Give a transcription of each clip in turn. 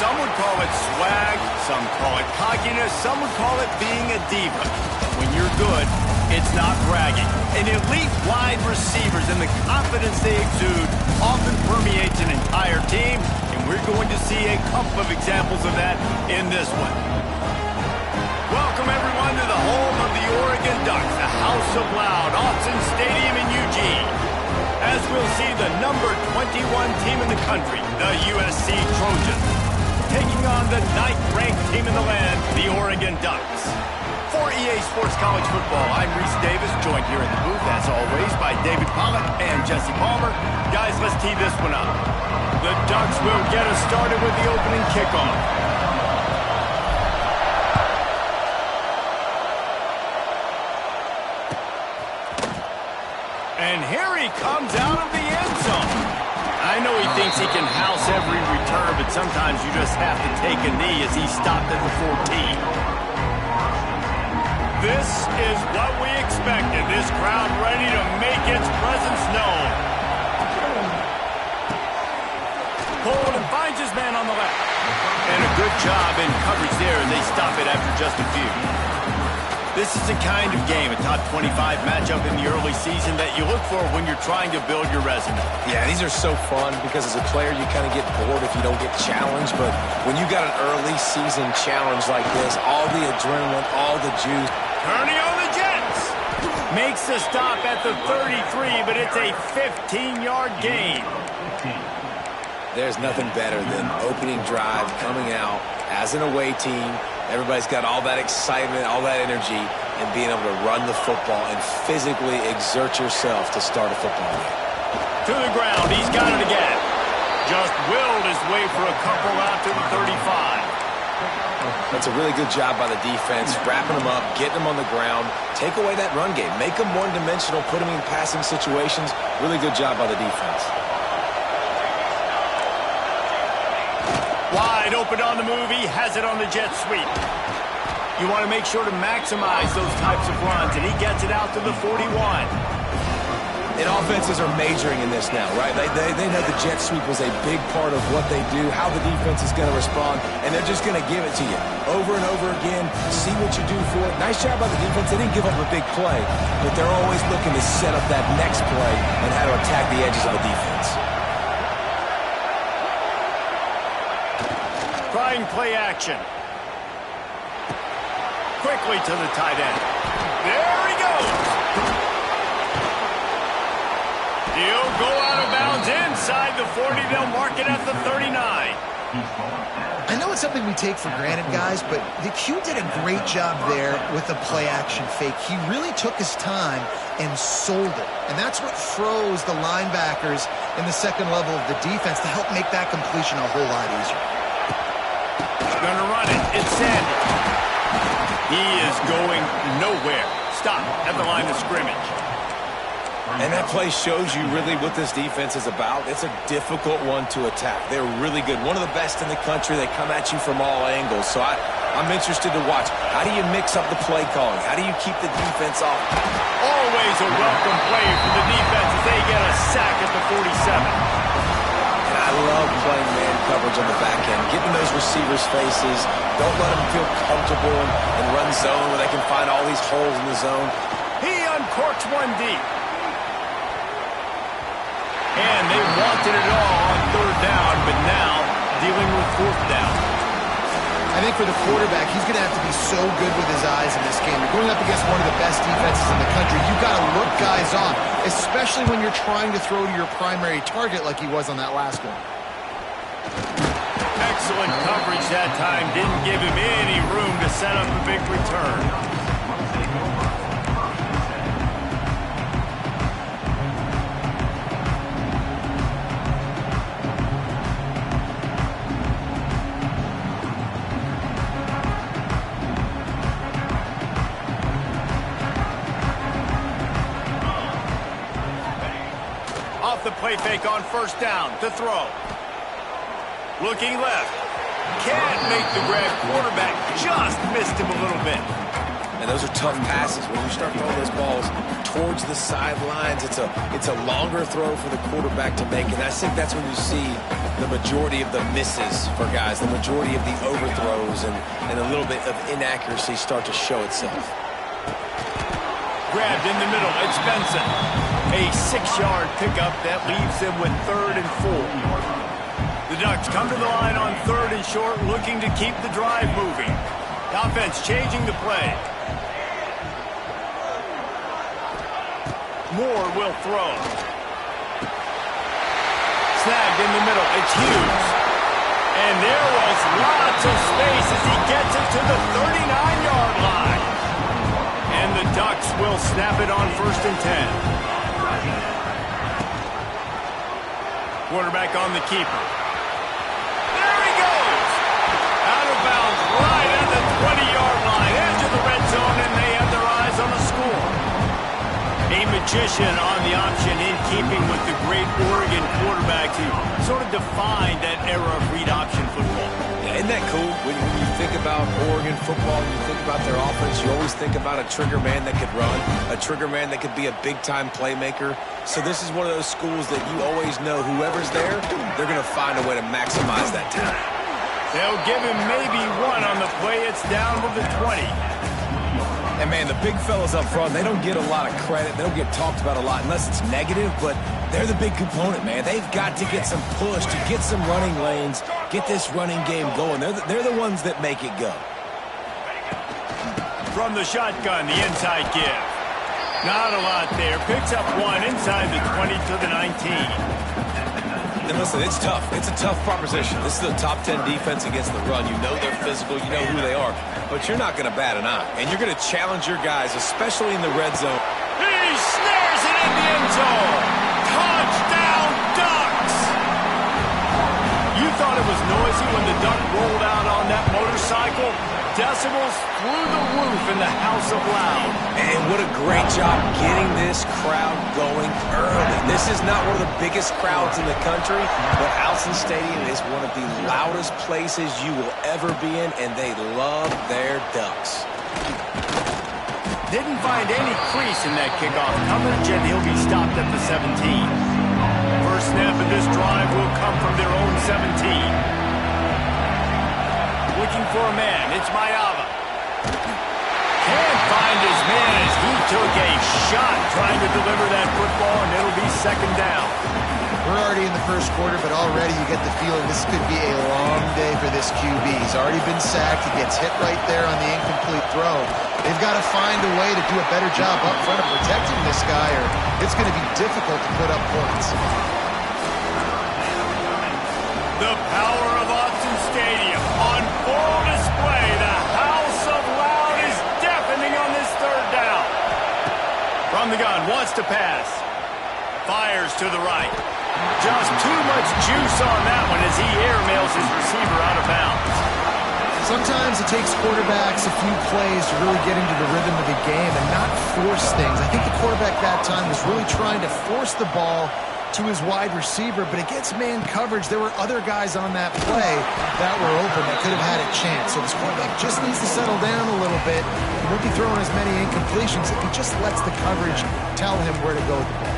Some would call it swag, some call it cockiness, some would call it being a diva. When you're good, it's not bragging. And elite wide receivers and the confidence they exude often permeates an entire team, and we're going to see a couple of examples of that in this one. Welcome, everyone, to the home of the Oregon Ducks, the House of Loud, Autzen Stadium in Eugene. As we'll see the number 21 team in the country, the USC Trojans, taking on the 9th-ranked team in the land, the Oregon Ducks. For EA Sports College Football, I'm Reese Davis, joined here in the booth, as always, by David Pollock and Jesse Palmer. Guys, let's tee this one up. The Ducks will get us started with the opening kickoff. And here he comes out of the end zone. I know he thinks he can house every return, but sometimes you just have to take a knee as he stopped at the 14. This is what we expected. This crowd ready to make its presence known. Hold and finds his man on the left. And a good job in coverage there, and they stop it after just a few. This is the kind of game, a top 25 matchup in the early season, that you look for when you're trying to build your resume. Yeah, these are so fun because as a player, you kind of get bored if you don't get challenged. But when you got an early season challenge like this, all the adrenaline, all the juice. Turning on the Jets. Makes the stop at the 33, but it's a 15-yard gain. There's nothing better than opening drive, coming out as an away team. Everybody's got all that excitement, all that energy, and being able to run the football and physically exert yourself to start a football game. To the ground, he's got it again. Just willed his way for a couple out to the 35. That's a really good job by the defense, wrapping them up, getting them on the ground, take away that run game, make them one-dimensional, put them in passing situations. Really good job by the defense. Wide open on the move, he has it on the jet sweep. You want to make sure to maximize those types of runs, and he gets it out to the 41. And offenses are majoring in this now, right? They know the jet sweep was a big part of what they do, how the defense is going to respond, and they're just going to give it to you over and over again, see what you do for it. Nice job by the defense. They didn't give up a big play, but they're always looking to set up that next play and how to attack the edges of a defense. Trying play action. Quickly to the tight end. There he goes. He'll go out of bounds inside the 40. They'll mark it at the 39. I know it's something we take for granted, guys, but the Q did a great job there with the play action fake. He really took his time and sold it. And that's what froze the linebackers in the second level of the defense to help make that completion a whole lot easier. Gonna run it. It's Sanders. He is going nowhere. Stop at the line of scrimmage. And that play shows you really what this defense is about. It's a difficult one to attack. They're really good. One of the best in the country. They come at you from all angles. So I'm interested to watch. How do you mix up the play calling? How do you keep the defense off? Always a welcome play for the defense as they get a sack at the 47. I love playing man coverage on the back end, getting those receivers' faces. Don't let them feel comfortable and run zone where they can find all these holes in the zone. He uncorks one deep. And they wanted it all on third down, but now dealing with fourth down. I think for the quarterback, he's going to have to be so good with his eyes in this game. You're going up against one of the best defenses in the country. You've got to look guys off, especially when you're trying to throw to your primary target like he was on that last one. Excellent coverage that time. Didn't give him any room to set up a big return. Off the play fake on first down to throw. Looking left. Can't make the grab. Quarterback just missed him a little bit. And those are tough passes. When you start throwing those balls towards the sidelines, it's a longer throw for the quarterback to make. And I think that's when you see the majority of the misses for guys, the majority of the overthrows and a little bit of inaccuracy start to show itself. Grabbed in the middle, it's Benson. A 6-yard pickup that leaves them with 3rd and 4. The Ducks come to the line on 3rd and short, looking to keep the drive moving. The offense changing the play. Moore will throw. Snagged in the middle, it's Hughes. And there was lots of space as he gets it to the 39-yard line. And the Ducks will snap it on 1st and 10. Quarterback on the keeper. There he goes! Out of bounds right at the 20-yard line, edge of the red zone, and they have their eyes on the score. A magician on the option in keeping with the great Oregon quarterbacks who sort of defined that era of read option football. Yeah, isn't that cool? When you think about Oregon football, and you think about their offense, you always think about a trigger man that could run, a trigger man that could be a big-time playmaker. So this is one of those schools that you always know whoever's there, they're going to find a way to maximize that talent. They'll give him maybe one on the play. It's down to the 20. And, man, the big fellas up front, they don't get a lot of credit. They don't get talked about a lot unless it's negative, but they're the big component, man. They've got to get some push, to get some running lanes, get this running game going. They're the ones that make it go. From the shotgun, the inside give. Not a lot there. Picks up one inside the 20 to the 19. And listen, it's tough. It's a tough proposition. This is a top 10 defense against the run. You know they're physical. You know who they are. But you're not going to bat an eye. And you're going to challenge your guys, especially in the red zone. He snares it in the end zone. Touchdown, Ducks! You thought it was noisy when the Duck rolled out on that motorcycle? Decibels through the roof in the House of Loud. And what a great job getting this crowd going early. This is not one of the biggest crowds in the country, but Alson Stadium is one of the loudest places you will ever be in, and they love their Ducks. Didn't find any crease in that kickoff coverage, and he'll be stopped at the 17. First snap of this drive will come from their own 17. Looking for a man, it's Mayava. Can't find his man as he took a shot trying to deliver that football, and it'll be 2nd down. We're already in the first quarter, but already you get the feeling this could be a long day for this QB. He's already been sacked. He gets hit right there on the incomplete throw. They've got to find a way to do a better job up front of protecting this guy, or it's going to be difficult to put up points. The power of Autzen Stadium on full display. The House of Loud is deafening on this 3rd down. From the gun, wants to pass. Fires to the right. Just too much juice on that one as he airmails his receiver out of bounds. Sometimes it takes quarterbacks a few plays to really get into the rhythm of the game and not force things. I think the quarterback that time was really trying to force the ball to his wide receiver, but against man coverage, there were other guys on that play that were open that could have had a chance. So this quarterback just needs to settle down a little bit. He won't be throwing as many incompletions if he just lets the coverage tell him where to go with the ball.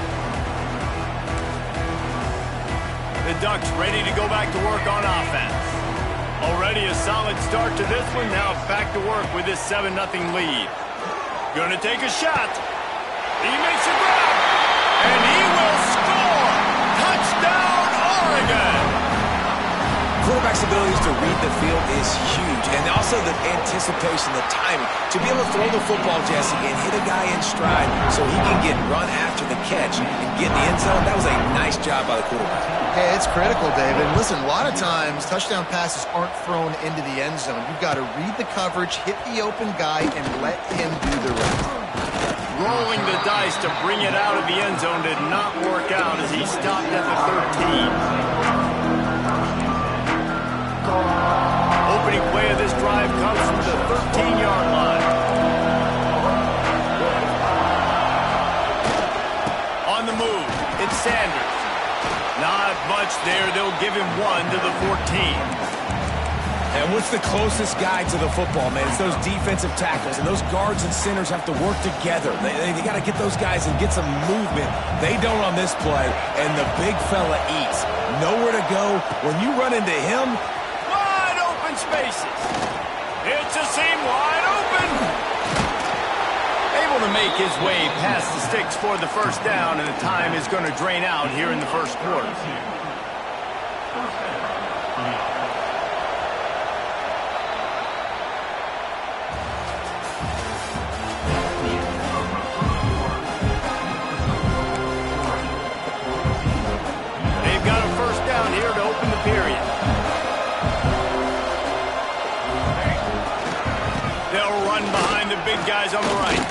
The Ducks ready to go back to work on offense. Already a solid start to this one. Now back to work with this 7-0 lead. Gonna take a shot. He makes a grab. And he will score. Touchdown, Oregon. Quarterback's abilities to read the field is huge. And also the anticipation, the timing. To be able to throw the football, Jesse, and hit a guy in stride so he can get run after the catch and get in the end zone, that was a nice job by the quarterback. Yeah, it's critical, David. Listen, a lot of times touchdown passes aren't thrown into the end zone. You've got to read the coverage, hit the open guy, and let him do the rest. Rolling the dice to bring it out of the end zone did not work out as he stopped at the 13. Opening play of this drive comes from the 13-yard line. On the move, it's Sanders. Not much there. They'll give him one to the 14. And what's the closest guy to the football, man? It's those defensive tackles, and those guards and centers have to work together. They got to get those guys and get some movement. They don't on this play, and the big fella eats. Nowhere to go. When you run into him, wide open spaces. It's a seam wide open. Able to make his way past the sticks for the first down, and the time is going to drain out here in the first quarter. Period. They'll run behind the big guys on the right.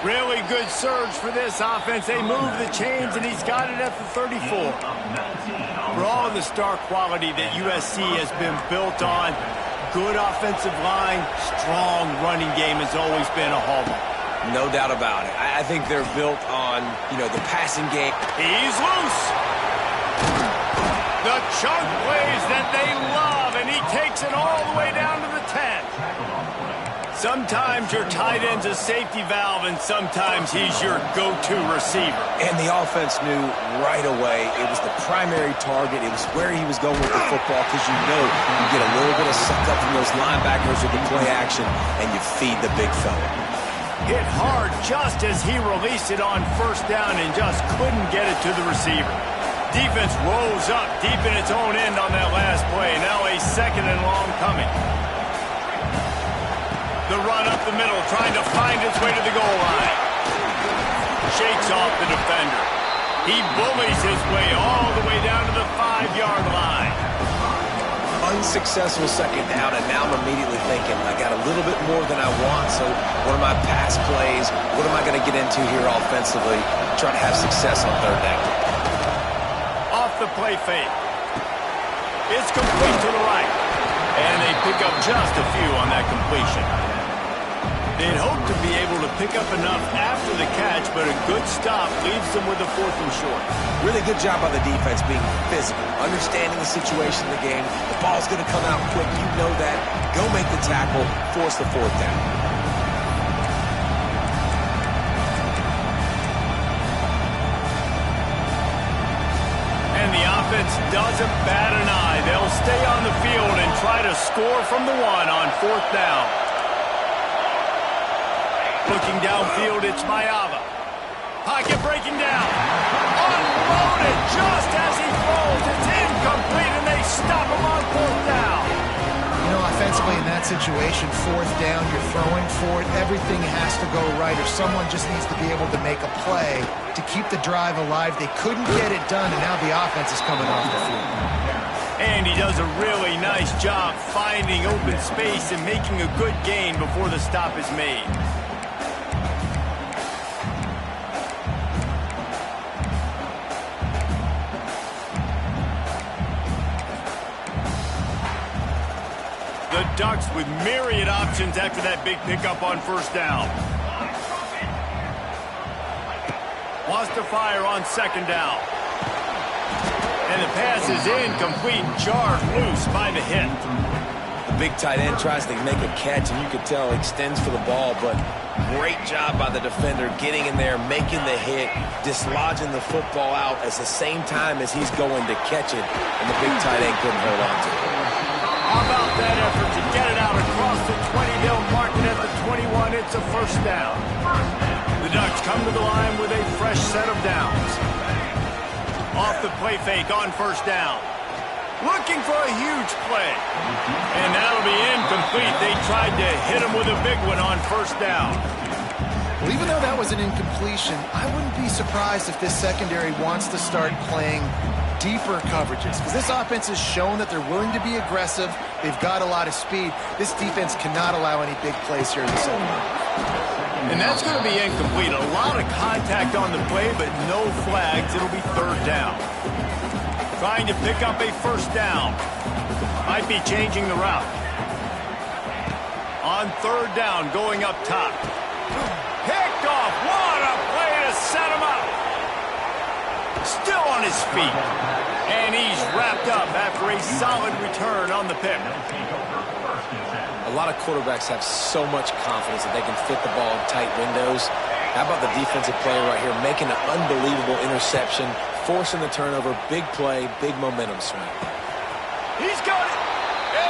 Really good surge for this offense. They move the chains, and he's got it at the 34. For all of the star quality that USC has been built on, good offensive line, strong running game has always been a hallmark. No doubt about it. I think they're built on, the passing game. He's loose. The chunk plays that they love, and he takes it all the way down to the 10. Sometimes your tight end's a safety valve, and sometimes he's your go-to receiver. And the offense knew right away it was the primary target. It was where he was going with the football, because you get a little bit of suck up from those linebackers with the play action, and you feed the big fella. Hit hard just as he released it on first down and just couldn't get it to the receiver. Defense rose up deep in its own end on that last play. Now a second and long coming. The run up the middle, trying to find its way to the goal line. Shakes off the defender. He bullies his way all the way down to the 5-yard line. Unsuccessful second down, and now I'm immediately thinking, I got a little bit more than I want, so what are my pass plays? What am I going to get into here offensively? Try to have success on third down. Off the play fake. It's complete to the right. And they pick up just a few on that completion. They'd hoped to be able to pick up enough after the catch, but a good stop leaves them with a 4th and short. Really good job by the defense being physical, understanding the situation in the game. The ball's going to come out quick. You know that. Go make the tackle, force the 4th down. And the offense doesn't bat an eye. They'll stay on the field and try to score from the 1 on 4th down. Looking downfield, it's Mayava. Pocket breaking down. Unloaded just as he throws. It's incomplete, and they stop him on 4th down. Offensively in that situation, 4th down, you're throwing for it. Everything has to go right, or someone just needs to be able to make a play to keep the drive alive. They couldn't get it done, and now the offense is coming off the field. And he does a really nice job finding open space and making a good gain before the stop is made. The Ducks with myriad options after that big pickup on first down. Wants to fire on second down. And the pass is incomplete, jarred loose by the hit. The big tight end tries to make a catch, and you could tell extends for the ball, but great job by the defender getting in there, making the hit, dislodging the football out at the same time as he's going to catch it, and the big tight end couldn't hold on to it. How about that effort to get it out across the 20? They'll mark it at the 21. It's a first down. The Ducks come to the line with a fresh set of downs. Off the play fake on first down. Looking for a huge play. And that'll be incomplete. They tried to hit him with a big one on first down. Well, even though that was an incompletion, I wouldn't be surprised if this secondary wants to start playing deeper coverages, because this offense has shown that they're willing to be aggressive. They've got a lot of speed. This defense cannot allow any big plays here in the second half. And that's going to be incomplete. A lot of contact on the play, but no flags. It'll be third down. Trying to pick up a first down. Might be changing the route. On third down, going up top. Picked off. What a play to set him up. Still on his feet. And he's wrapped up after a solid return on the pick. A lot of quarterbacks have so much confidence that they can fit the ball in tight windows. How about the defensive player right here making an unbelievable interception, forcing the turnover, big play, big momentum swing. He's got it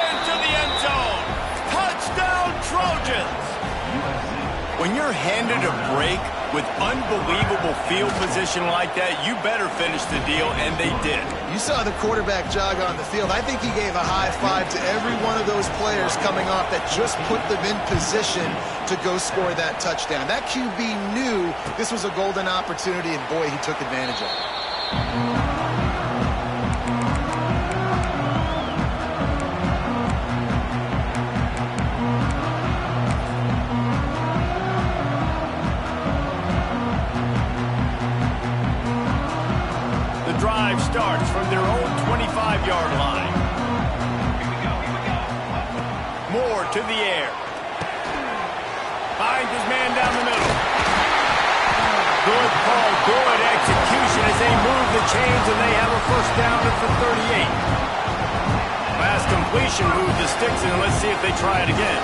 into the end zone. Touchdown, Trojans. When you're handed a break with unbelievable field position like that, you better finish the deal, and they did. You saw the quarterback jog on the field. I think he gave a high five to every one of those players coming off that just put them in position to go score that touchdown. That QB knew this was a golden opportunity, and boy, he took advantage of it. Drive starts from their own 25-yard line. Moore to the air. Finds his man down the middle. Good call, good execution as they move the chains, and they have a first down at the 38. Last completion moved the sticks, and let's see if they try it again.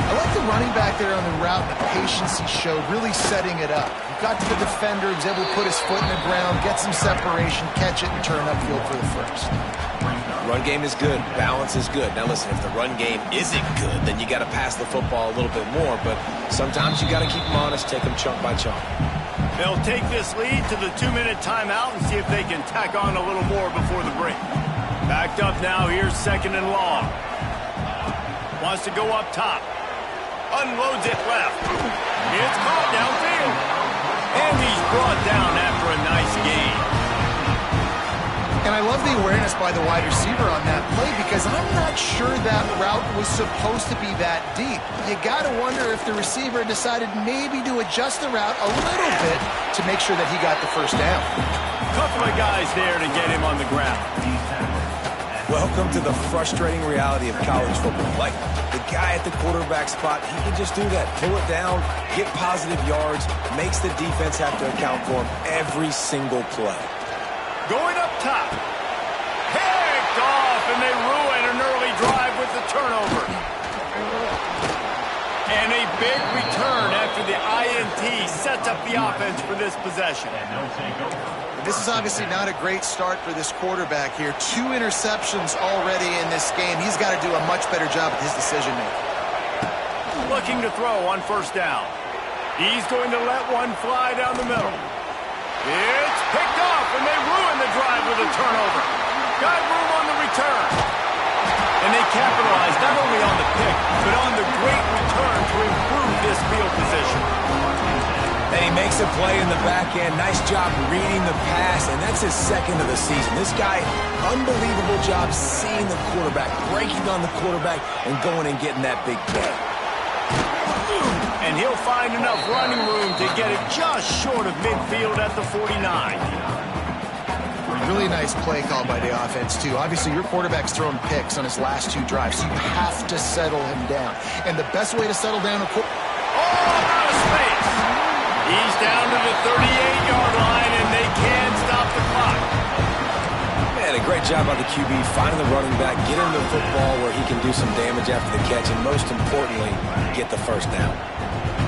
I like the running back there on the route, the patience he showed, really setting it up. He got to the defender, he was able to put his foot in the ground, get some separation, catch it, and turn upfield for the first. Run game is good. Balance is good. Now listen, if the run game isn't good, then you got to pass the football a little bit more. But sometimes you got to keep them honest, take them chunk by chunk. They'll take this lead to the 2-minute timeout and see if they can tack on a little more before the break. Backed up now, here's second and long. Wants to go up top. Unloads it left. It's caught downfield. And he's brought down after a nice gain. And I love the awareness by the wide receiver on that play because I'm not sure that route was supposed to be that deep. You got to wonder if the receiver decided maybe to adjust the route a little bit to make sure that he got the first down. Couple of guys there to get him on the ground. Welcome to the frustrating reality of college football. Like, the guy at the quarterback spot, he can just do that. Pull it down, get positive yards, makes the defense have to account for him every single play. Going up top. Picked off, and they ruin an early drive with the turnover. And a big return after the INT sets up the offense for this possession. This is obviously not a great start for this quarterback here. 2 interceptions already in this game. He's got to do a much better job with his decision-making. Looking to throw on first down. He's going to let one fly down the middle. It's picked off, and they ruin the drive with a turnover. Got room on the return. And they capitalize not only on the pick, but on the great return to improve this field position. And he makes a play in the back end. Nice job reading the pass, and that's his second of the season. This guy, unbelievable job seeing the quarterback, breaking on the quarterback, and going and getting that big play. And he'll find enough running room to get it just short of midfield at the 49. Really nice play call by the offense, too. Obviously, your quarterback's throwing picks on his last 2 drives, so you have to settle him down. And the best way to settle down a out of space. He's down to the 38-yard line, and they can't stop the clock. Man, a great job by the QB, finding the running back, get him the football where he can do some damage after the catch, and most importantly, get the first down.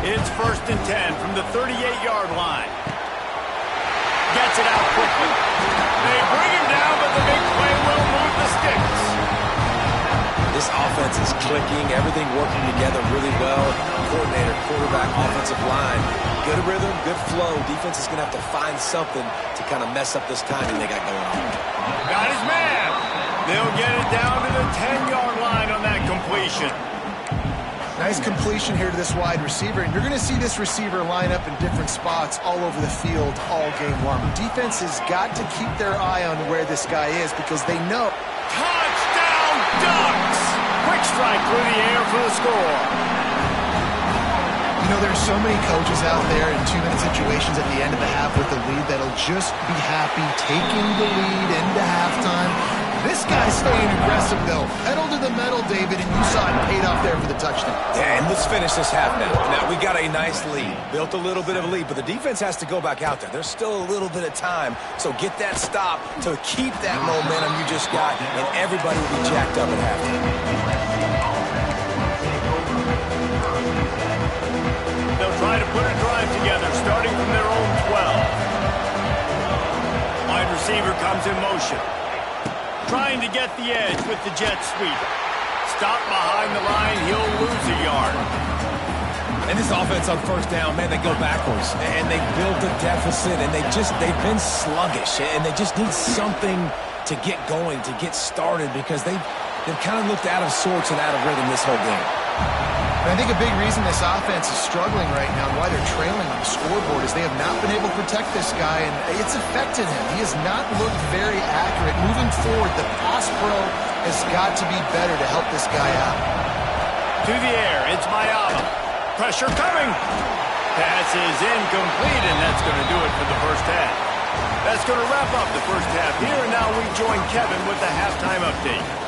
It's 1st and 10 from the 38-yard line. Gets it out quickly. They bring him down, but the big play will move the sticks. This offense is clicking, everything working together really well. Coordinator, quarterback, offensive line. Good rhythm, good flow. Defense is going to have to find something to kind of mess up this timing they got going on. Got his man. They'll get it down to the 10-yard line on that completion. Nice completion here to this wide receiver, and you're going to see this receiver line up in different spots all over the field all game long. Defense has got to keep their eye on where this guy is because they know. Touchdown, Ducks! Quick strike through the air for the score. You know, there's so many coaches out there in 2-minute situations at the end of the half with the lead that'll just be happy taking the lead into halftime. This guy's staying aggressive, though. Pedal to the metal, David, and you saw it paid off there for the touchdown. Yeah, and let's finish this half now. Now, we got a nice lead. Built a little bit of a lead, but the defense has to go back out there. There's still a little bit of time, so get that stop to keep that momentum you just got, and everybody will be jacked up at halftime. They'll try to put a drive together, starting from their own 12. Wide receiver comes in motion. Trying to get the edge with the jet sweep. Stop behind the line, he'll lose a yard. And this offense on first down, man, they go backwards. And they built a deficit, and they've been sluggish. And they just need something to get going, to get started, because they've kind of looked out of sorts and out of rhythm this whole game. And I think a big reason this offense is struggling right now and why they're trailing on the scoreboard is they have not been able to protect this guy, and it's affected him. He has not looked very accurate. Moving forward, the pass pro has got to be better to help this guy out. To the air, it's Mayama. Pressure coming. Pass is incomplete, and that's going to do it for the first half. That's going to wrap up the first half here, and now we join Kevin with the halftime update.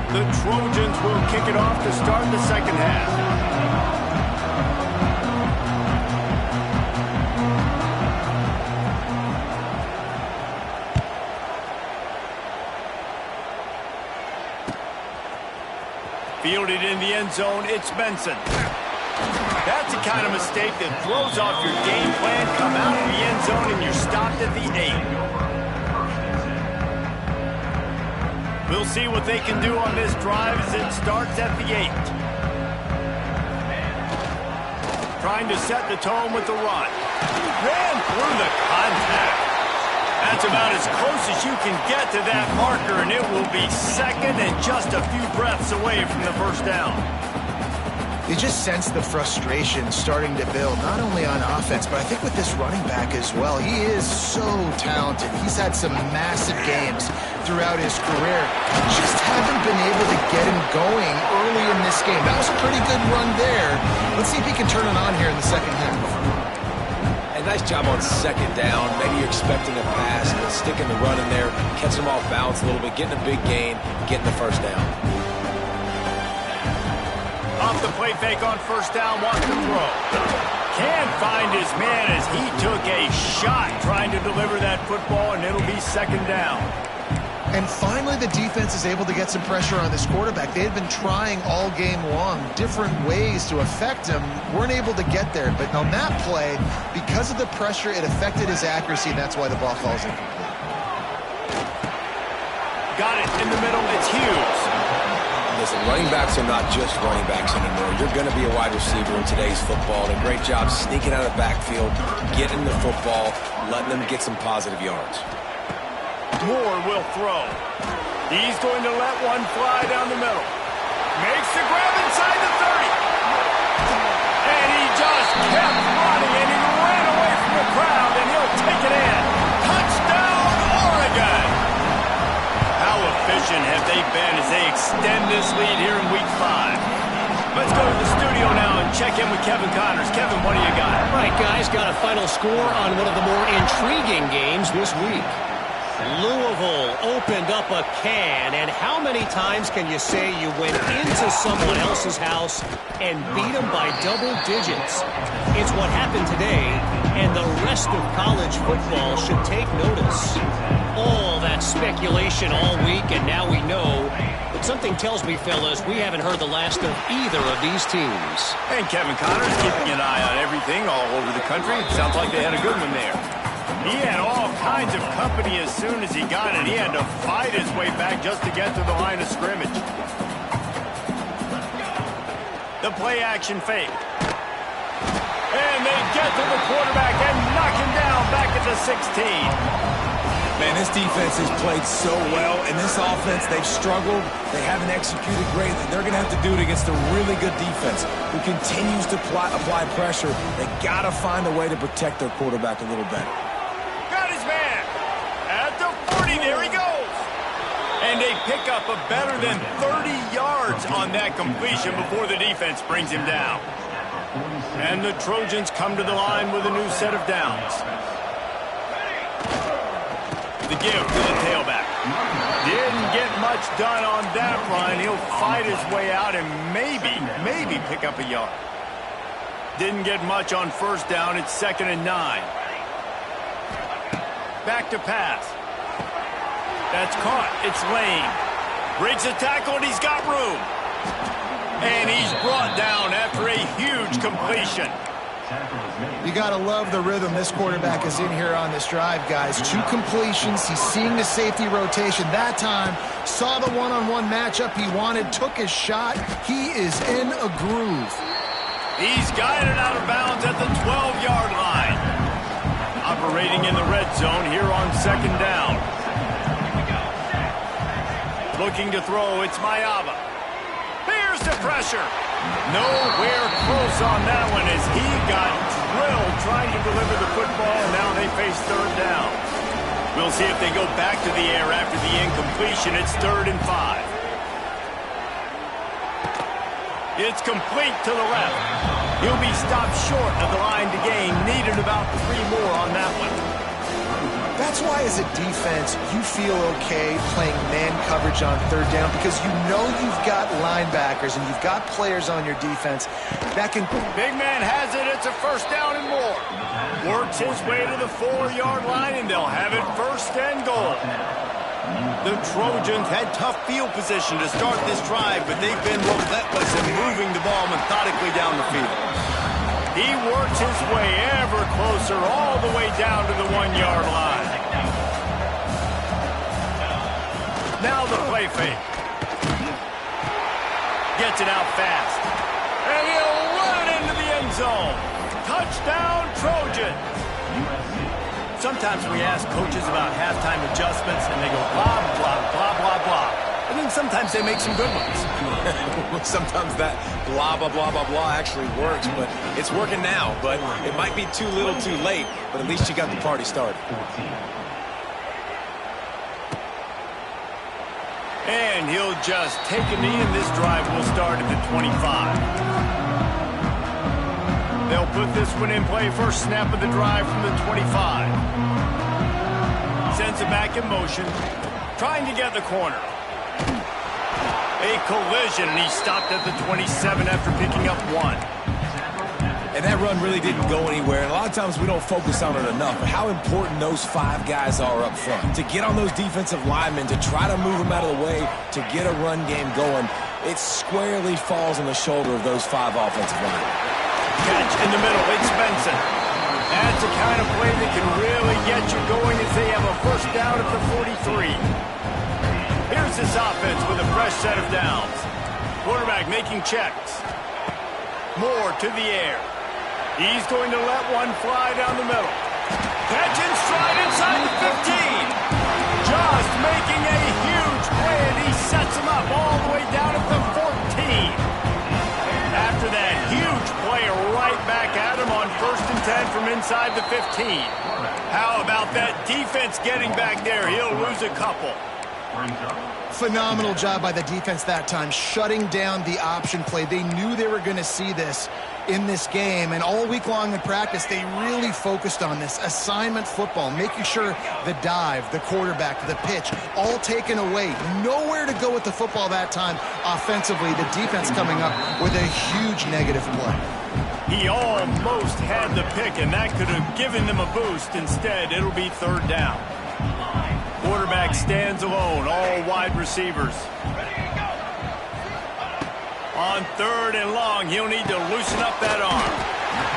The Trojans will kick it off to start the second half. Fielded in the end zone, it's Benson. That's the kind of mistake that throws off your game plan. Come out of the end zone and you're stopped at the 8. We'll see what they can do on this drive as it starts at the 8. Trying to set the tone with the run. Ran through the contact. That's about as close as you can get to that marker, and it will be second and just a few breaths away from the first down. You just sense the frustration starting to build, not only on offense, but I think with this running back as well. He is so talented. He's had some massive games throughout his career. Just haven't been able to get him going early in this game. That was a pretty good run there. Let's see if he can turn it on here in the second half. A nice job on second down. Maybe you're expecting a pass, sticking the run in there, catching them off balance a little bit, getting a big gain, getting the first down. Off the play fake on first down, wants to throw. Can't find his man as he took a shot trying to deliver that football, and it'll be second down. And finally, the defense is able to get some pressure on this quarterback. They had been trying all game long, different ways to affect him. Weren't able to get there. But on that play, because of the pressure, it affected his accuracy, and that's why the ball falls incomplete. Got it in the middle. It's Hughes. Listen, running backs are not just running backs anymore. You're going to be a wide receiver in today's football. And a great job sneaking out of the backfield, getting the football, letting them get some positive yards. Moore will throw. He's going to let one fly down the middle. Makes the grab inside the 30. And he just kept running, and he ran away from the crowd, and he'll take it in. Touchdown, Oregon! How efficient have they been as they extend this lead here in Week 5? Let's go to the studio now and check in with Kevin Connors. Kevin, what do you got? All right, guys, got a final score on one of the more intriguing games this week. Louisville opened up a can, and how many times can you say you went into someone else's house and beat them by double digits? It's what happened today, and the rest of college football should take notice. All that speculation all week, and now we know. But something tells me, fellas, we haven't heard the last of either of these teams. And Kevin Connors keeping an eye on everything all over the country. Sounds like they had a good one there. He had all kinds of company as soon as he got it. He had to fight his way back just to get to the line of scrimmage. The play action fake. And they get to the quarterback and knock him down back at the 16. Man, this defense has played so well, and this offense, they've struggled. They haven't executed greatly. They're going to have to do it against a really good defense who continues to apply pressure. They got to find a way to protect their quarterback a little better. Got his man at the 40. There he goes. And they pick up a better than 30 yards on that completion before the defense brings him down. And the Trojans come to the line with a new set of downs. The give to the tailback. Didn't get much done on that run. He'll fight his way out and maybe pick up a yard. Didn't get much on first down. It's 2nd and 9. Back to pass. That's caught. It's Lane. Breaks the tackle and he's got room. And he's brought down after a huge completion. You got to love the rhythm this quarterback is in here on this drive, guys. 2 completions. He's seeing the safety rotation. That time, saw the one-on-one matchup he wanted, took his shot. He is in a groove. He's guided out of bounds at the 12-yard line. Operating in the red zone here on 2nd down. Looking to throw, it's Mayaba. Here's the pressure. Nowhere close on that one as he got drilled trying to deliver the football, and now they face 3rd down. We'll see if they go back to the air after the incompletion. It's 3rd and 5. It's complete to the left. He'll be stopped short of the line to gain. Needed about 3 more on that one. That's why, as a defense, you feel okay playing man coverage on 3rd down because you know you've got linebackers and you've got players on your defense that can... Big man has it. It's a 1st down and more. Works his way to the 4-yard line, and they'll have it 1st and goal. The Trojans had tough field position to start this drive, but they've been relentless in moving the ball methodically down the field. He works his way ever closer all the way down to the 1-yard line. Now the play fake. Gets it out fast. And he'll run it into the end zone. Touchdown, Trojans. Sometimes we ask coaches about halftime adjustments, and they go blah, blah, blah, blah, blah. And then sometimes they make some good ones. Sometimes that blah, blah, blah, blah, blah actually works, but it's working now. But it might be too little too late, but at least you got the party started. And he'll just take a knee, and this drive will start at the 25. They'll put this one in play. First snap of the drive from the 25. Sends it back in motion. Trying to get the corner. A collision, and he stopped at the 27 after picking up 1. And that run really didn't go anywhere. And a lot of times we don't focus on it enough. But how important those 5 guys are up front. To get on those defensive linemen, to try to move them out of the way, to get a run game going, it squarely falls on the shoulder of those 5 offensive linemen. Catch in the middle, it's Benson. That's the kind of play that can really get you going as they have a 1st down at the 43. Here's this offense with a fresh set of downs. Quarterback making checks. Moore to the air. He's going to let one fly down the middle. Catch in stride inside the 15. Just making a huge play, and he sets him up all the way down at the 14. After that huge play, right back at him on 1st and 10 from inside the 15. How about that defense getting back there? He'll lose a couple. Phenomenal job by the defense that time, shutting down the option play. They knew they were going to see this in this game, and all week long in practice, they really focused on this assignment football, making sure the dive, the quarterback, the pitch, all taken away. Nowhere to go with the football that time offensively. The defense coming up with a huge negative play. He almost had the pick, and that could have given them a boost. Instead, it'll be 3rd down. Quarterback stands alone, all wide receivers. On 3rd and long, he'll need to loosen up that arm.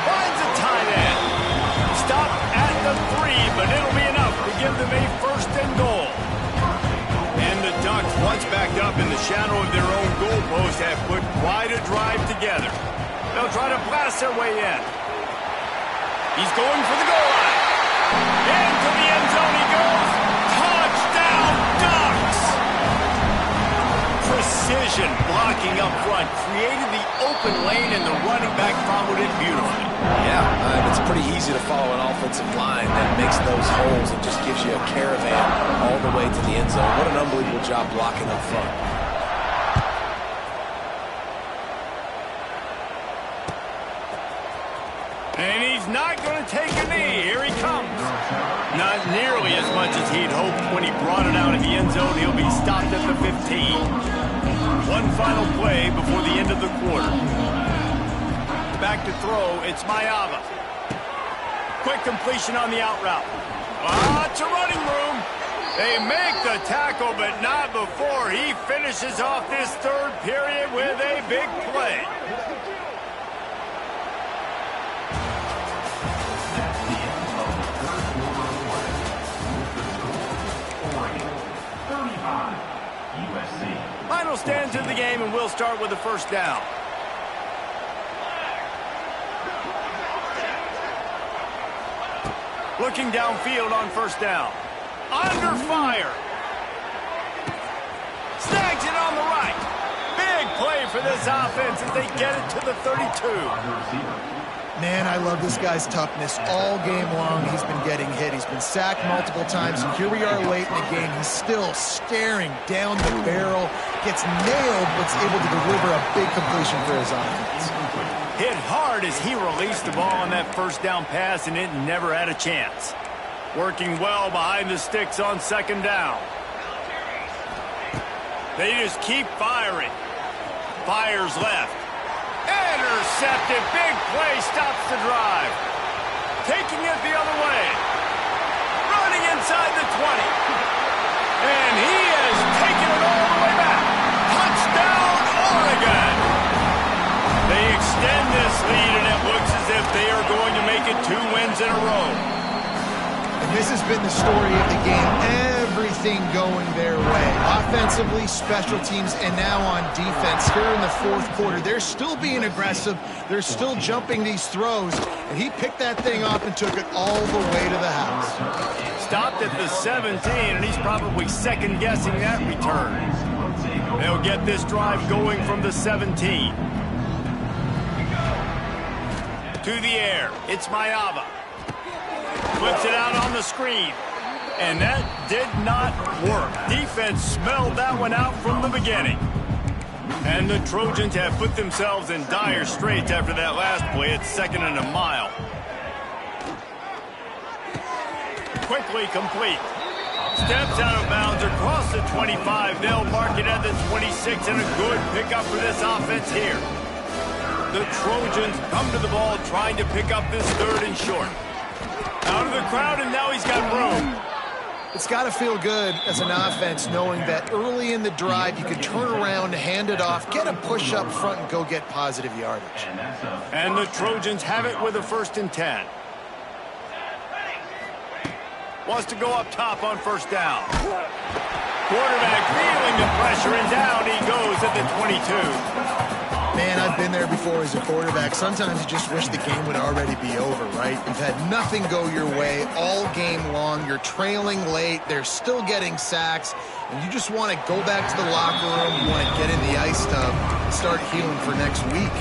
Finds a tight end. Stop at the 3, but it'll be enough to give them a 1st and goal. And the Ducks, once backed up in the shadow of their own goalpost, have put quite a drive together. They'll try to blast their way in. He's going for the goal line. Into the end zone he goes. Touchdown, Ducks! Precision blocking up front created the open lane, and the running back followed it beautifully. Yeah, it's pretty easy to follow an offensive line that makes those holes and just gives you a caravan all the the way to the end zone. What an unbelievable job blocking up front. And he's not going to take a knee. Here he comes. Not nearly as much as he'd hoped when he brought it out of the end zone. He'll be stopped at the 15. One final play before the end of the quarter. Back to throw, it's Mayava. Quick completion on the out route. Lots of running room. They make the tackle, but not before he finishes off this third period with a big play. Final stands of the game, and we'll start with the first down. Looking downfield on first down. Under fire. Snags it on the right. Big play for this offense as they get it to the 32. Man, I love this guy's toughness. All game long, he's been getting hit. He's been sacked multiple times, and here we are late in the game. He's still staring down the barrel, gets nailed, but's able to deliver a big completion for his offense. Hit hard as he released the ball on that first down pass, and it never had a chance. Working well behind the sticks on second down. They just keep firing. Fires left. Intercepted. Big play stops the drive. Taking it the other way. Running inside the 20. And he has taken it all the way back. Touchdown, Oregon. They extend this lead, and it looks as if they are going to make it 2 wins in a row. And this has been the story of the game. Everything going their way. Offensively, special teams, and now on defense. Here in the fourth quarter, they're still being aggressive. They're still jumping these throws. And he picked that thing up and took it all the way to the house. Stopped at the 17, and he's probably second-guessing that return. They'll get this drive going from the 17. To the air, it's Mayava. Flips it out on the screen. And that did not work. Defense smelled that one out from the beginning. And the Trojans have put themselves in dire straits after that last play. It's 2nd and a mile. Quickly complete. Steps out of bounds across the 25. They'll mark it at the 26, and a good pickup for this offense here. The Trojans come to the ball trying to pick up this 3rd and short. Out of the crowd, and now he's got room. It's got to feel good as an offense knowing that early in the drive you can turn around, hand it off, get a push up front, and go get positive yardage. And the Trojans have it with a 1st and 10. Wants to go up top on first down. Quarterback feeling the pressure, and down he goes at the 22. Man, I've been there before as a quarterback. Sometimes you just wish the game would already be over, right? You've had nothing go your way all game long. You're trailing late. They're still getting sacks. And you just want to go back to the locker room. You want to get in the ice tub and start healing for next week.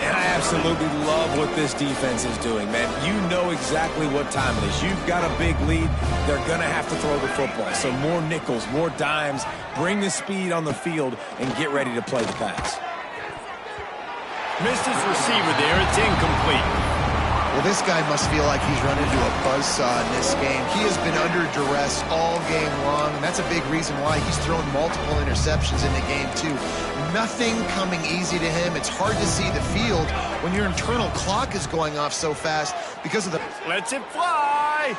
And I absolutely love what this defense is doing, man. You know exactly what time it is. You've got a big lead. They're going to have to throw the football. So more nickels, more dimes. Bring the speed on the field and get ready to play the pass. Missed his receiver there. It's incomplete. Well, this guy must feel like he's run into a buzzsaw in this game. He has been under duress all game long, and that's a big reason why he's thrown multiple interceptions in the game, too. Nothing coming easy to him. It's hard to see the field when your internal clock is going off so fast because of the... Lets it fly.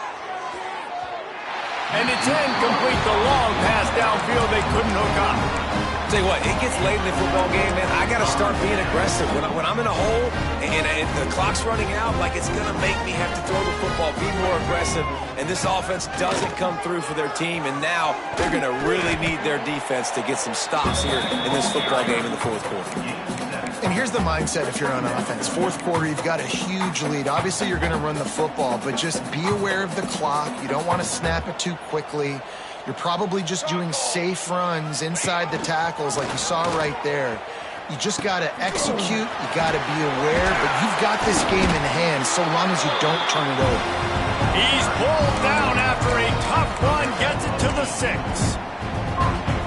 And it's incomplete. The long pass downfield they couldn't hook up. Tell you what, it gets late in the football game, man. I got to start being aggressive. When I'm in a hole and the clock's running out, like it's going to make me have to throw the football, be more aggressive. And this offense doesn't come through for their team, and now they're going to really need their defense to get some stops here in this football game in the fourth quarter. And here's the mindset if you're on offense. Fourth quarter, you've got a huge lead. Obviously, you're going to run the football, but just be aware of the clock. You don't want to snap it too quickly. You're probably just doing safe runs inside the tackles like you saw right there. You just got to execute. You got to be aware, but you've got this game in hand so long as you don't turn it over. He's pulled down after a tough run, gets it to the 6.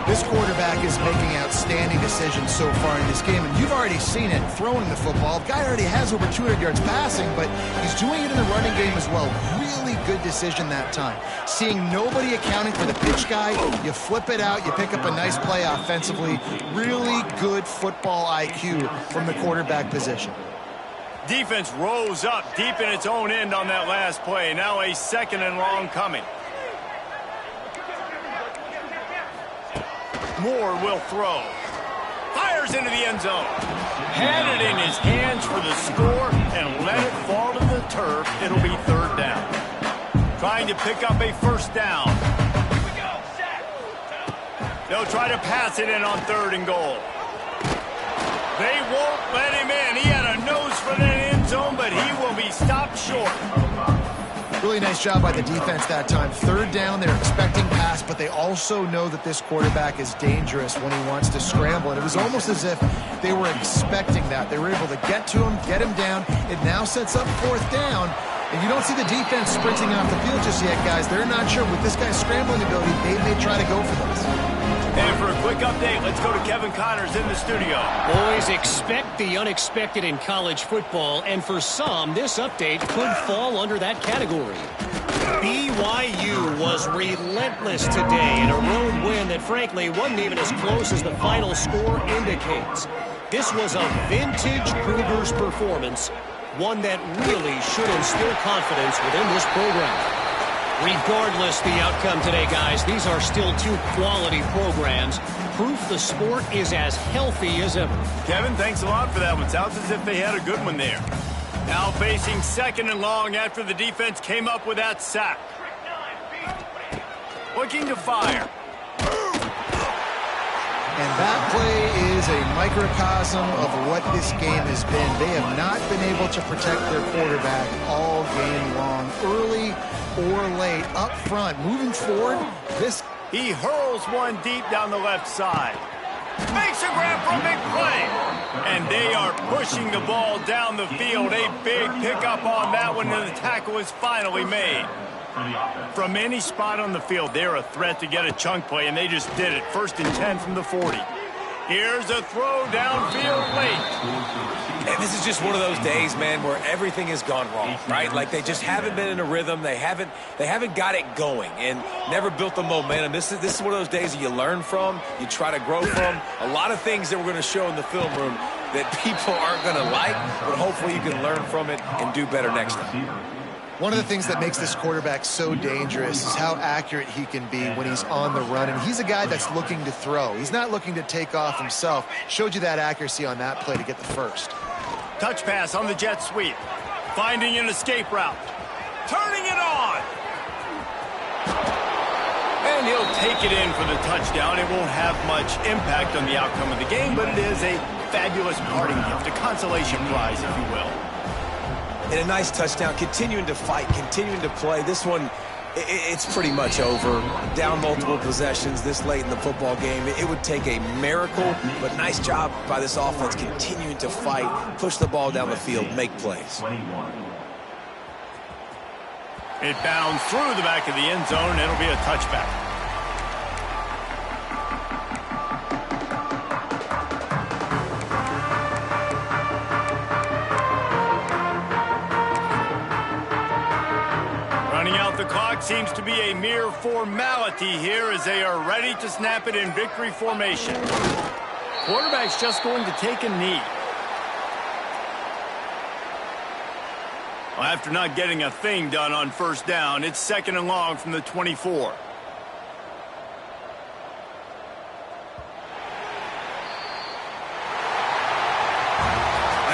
This quarterback is making outstanding decisions so far in this game, and you've already seen it throwing the football. The guy already has over 200 yards passing, but he's doing it in the running game as well. Really good decision that time. Seeing nobody accounting for the pitch guy, you flip it out, you pick up a nice play offensively. Really good football IQ from the quarterback position. Defense rose up deep in its own end on that last play. Now a 2nd and long coming. Moore will throw. Fires into the end zone. Had it in his hands for the score and let it fall to the turf. It'll be 3rd down. Trying to pick up a 1st down. They'll try to pass it in on 3rd and goal. They won't let him in. He had a nose for the end zone, but he will be stopped short. Really nice job by the defense that time. 3rd down, they're expecting pass, but they also know that this quarterback is dangerous when he wants to scramble. And it was almost as if they were expecting that. They were able to get to him, get him down. It now sets up 4th down. And you don't see the defense sprinting off the field just yet, guys. They're not sure. With this guy's scrambling ability, they may try to go for this. And for a quick update, let's go to Kevin Connors in the studio. Boys, expect the unexpected in college football, and for some, this update could fall under that category. BYU was relentless today in a road win that, frankly, wasn't even as close as the final score indicates. This was a vintage Cougars performance, one that really should instill confidence within this program. Regardless the outcome today, guys, these are still 2 quality programs. Proof the sport is as healthy as ever. Kevin, thanks a lot for that one. Sounds as if they had a good one there. Now facing 2nd and long after the defense came up with that sack. Looking to fire. And that play is a microcosm of what this game has been. They have not been able to protect their quarterback all game long. Early or late, up front, moving forward, he hurls one deep down the left side. Makes a grab for a big play. And they are pushing the ball down the field. A big pickup on that one, and the tackle is finally made. From any spot on the field, they're a threat to get a chunk play, and they just did it. 1st and 10 from the 40. Here's a throw downfield late. And this is just one of those days, man, where everything has gone wrong, right? Like they just haven't been in a rhythm. They haven't got it going and never built the momentum. This is one of those days that you learn from, you try to grow from. A lot of things that we're going to show in the film room that people aren't going to like, but hopefully you can learn from it and do better next time. One of the things that makes this quarterback so dangerous is how accurate he can be when he's on the run. And he's a guy that's looking to throw. He's not looking to take off himself. Showed you that accuracy on that play to get the 1st. Touch pass on the jet sweep. Finding an escape route. Turning it on. And he'll take it in for the touchdown. It won't have much impact on the outcome of the game, but it is a fabulous parting gift, a consolation prize, if you will. And a nice touchdown, continuing to fight, continuing to play. This one, it's pretty much over. Down multiple possessions this late in the football game. It would take a miracle, but nice job by this offense continuing to fight, push the ball down the field, make plays. It bounds through the back of the end zone, and it'll be a touchback. Running out the clock seems to be a mere formality here as they are ready to snap it in victory formation. Quarterback's just going to take a knee. Well, after not getting a thing done on 1st down, it's 2nd and long from the 24.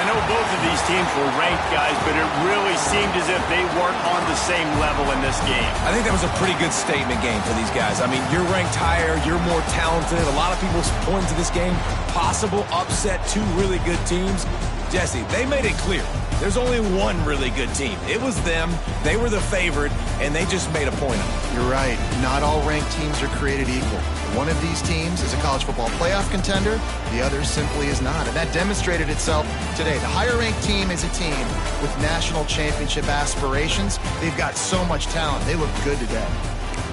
I know both of these teams were ranked, guys, but it really seemed as if they weren't on the same level in this game. I think that was a pretty good statement game for these guys. I mean, you're ranked higher, you're more talented. A lot of people point to this game, possible upset, 2 really good teams. Jesse, they made it clear. There's only one really good team. It was them. They were the favorite, and they just made a point of it. You're right. Not all ranked teams are created equal. One of these teams is a college football playoff contender. The other simply is not. And that demonstrated itself today. The higher-ranked team is a team with national championship aspirations. They've got so much talent. They look good today.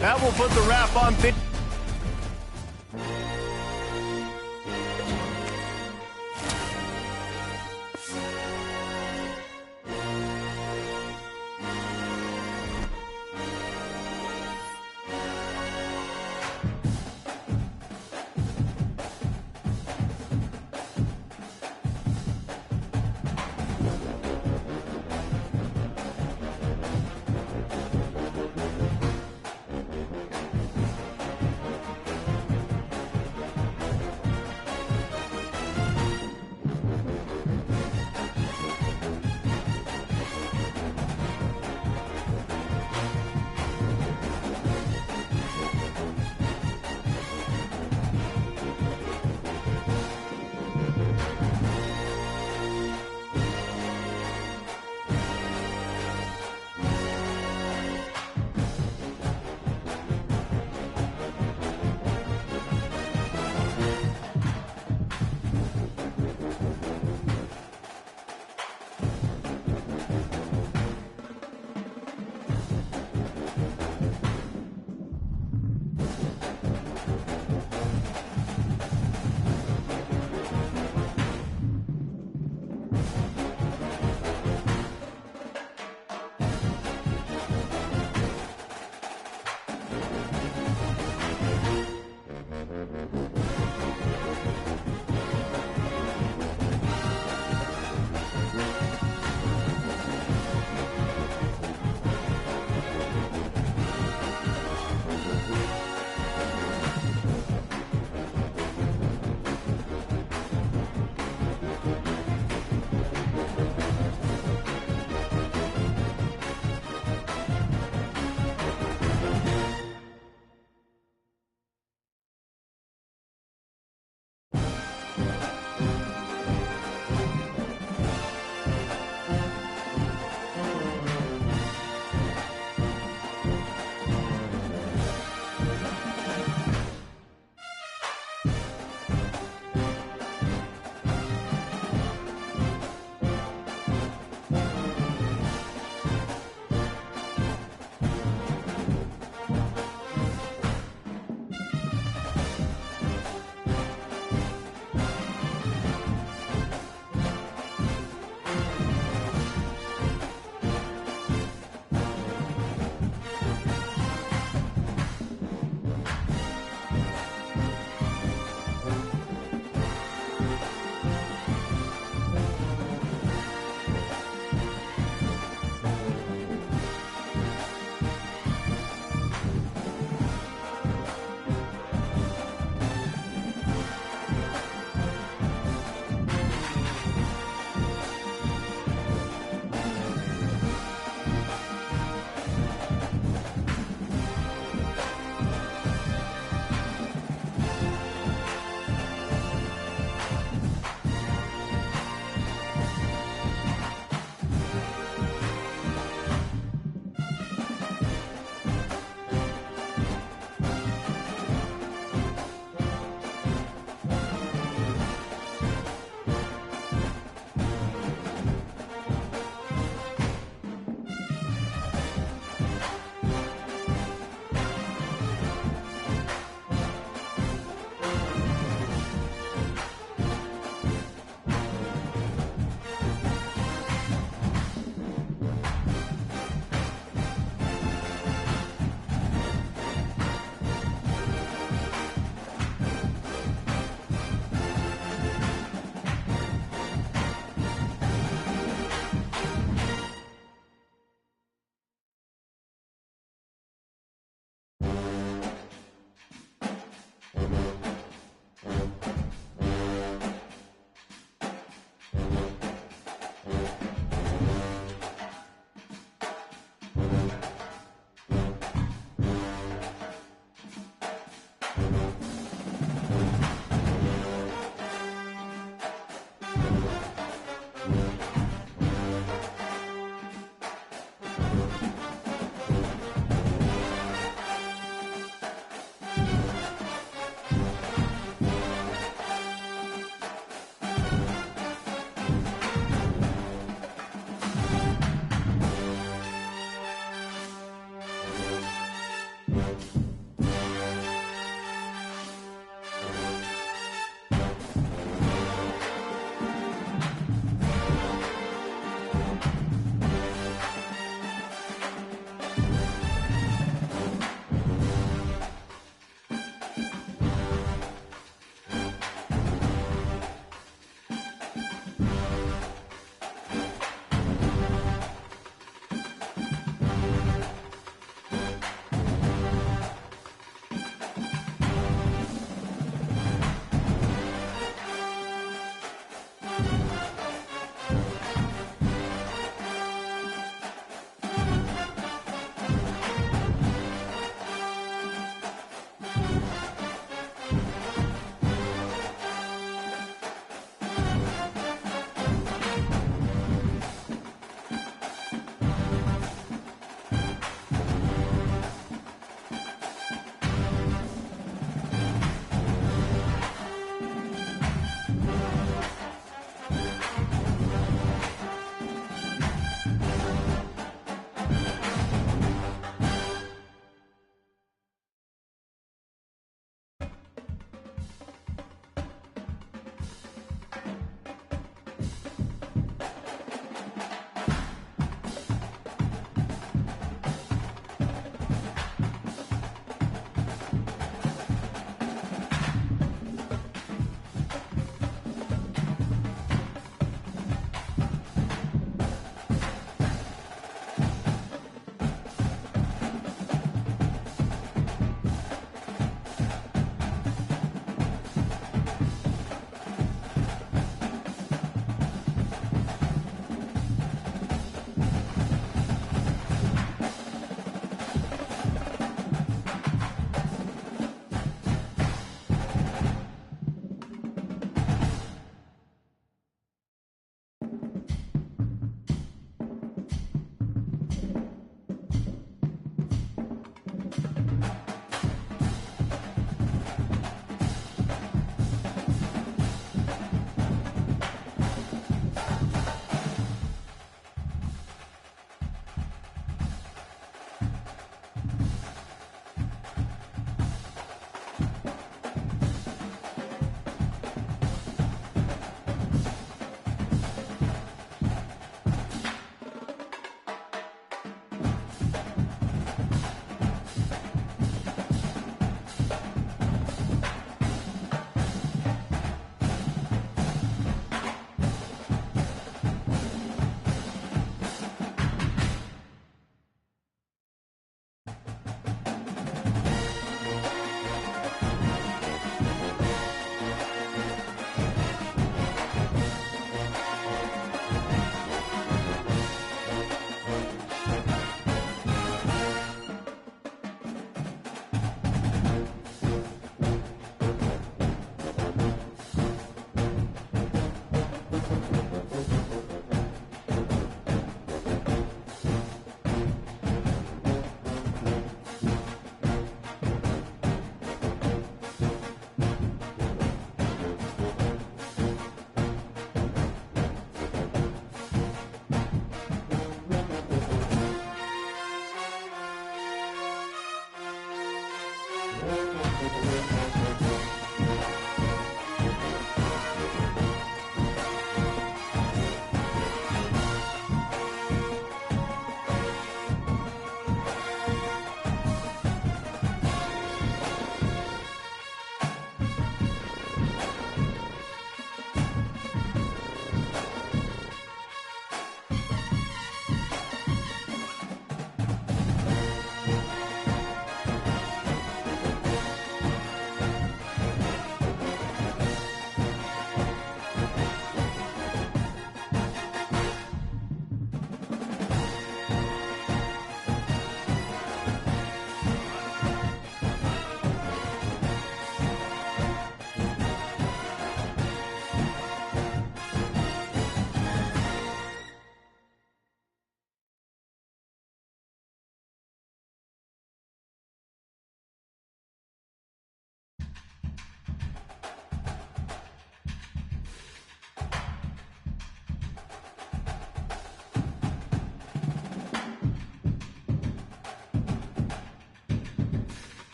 That will put the wrap on things.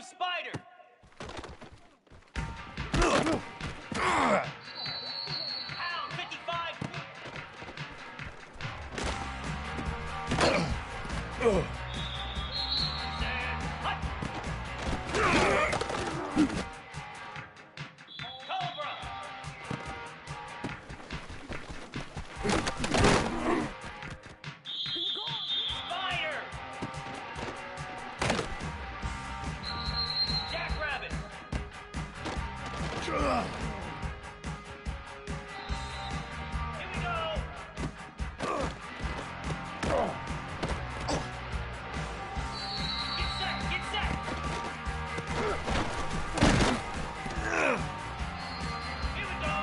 Spider! Pound 55! Cobra! Spider! Jackrabbit! Here we go! Get set! Get set! Here we go!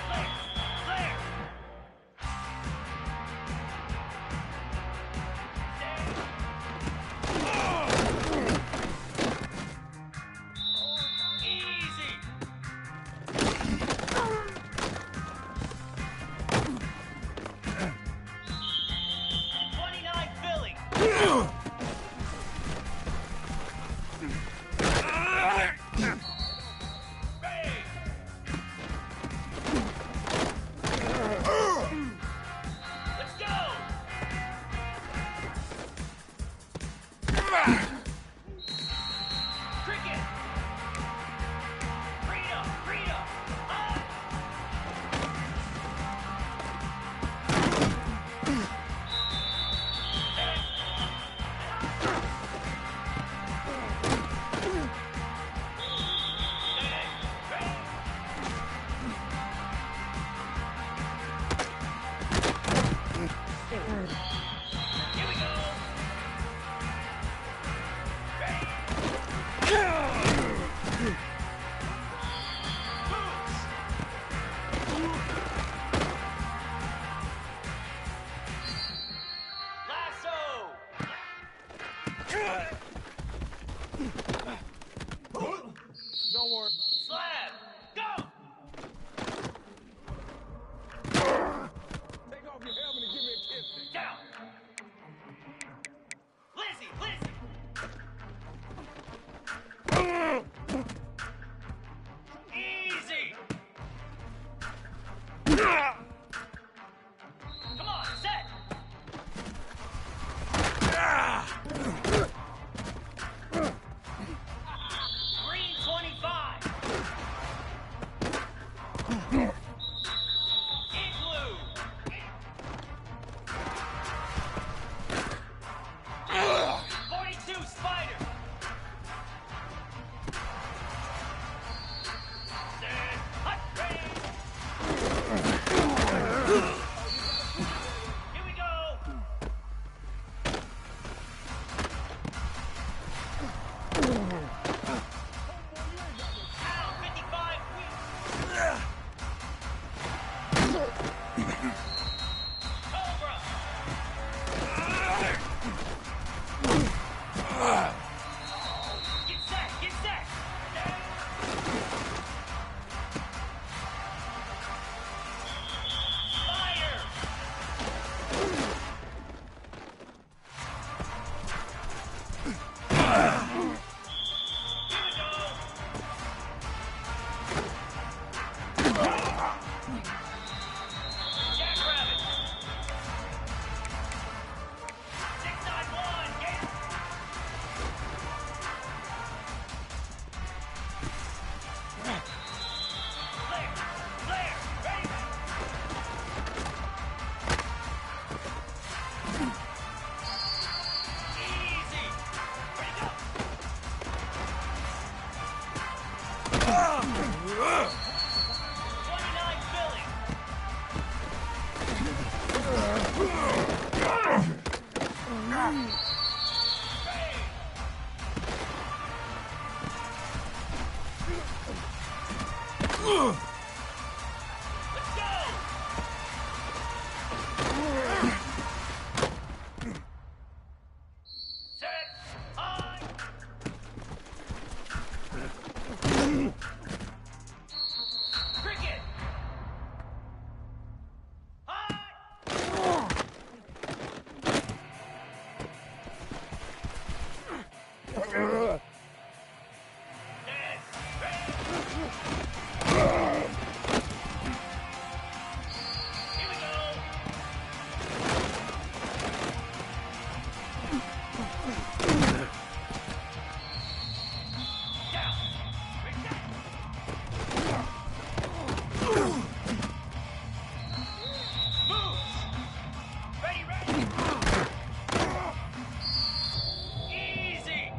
Flare! Flare! Easy! 29 Philly! Ready! Let's go! Cricket! Rita! Rita! Up! Here we go! Ready! Lasso! Don't worry. Slab! Go! Take off your helmet and give me a kiss. Down! Lizzie! Lizzie! Easy! Come on, set! Green 25! Igloo! 42 Spider! Set! Hot rain! Here we go! Pound 55 wheels! Cobra! Get set! Get set! Fire! Here we go! Jackrabbit! 691, get it! Flare! Flare! Ready! Easy! Ready, go! 29 Philly! Ready! Let's go! Set! On! Cricket! Hot! Here we go. Down. Reset. Move. Ready, ready. Easy.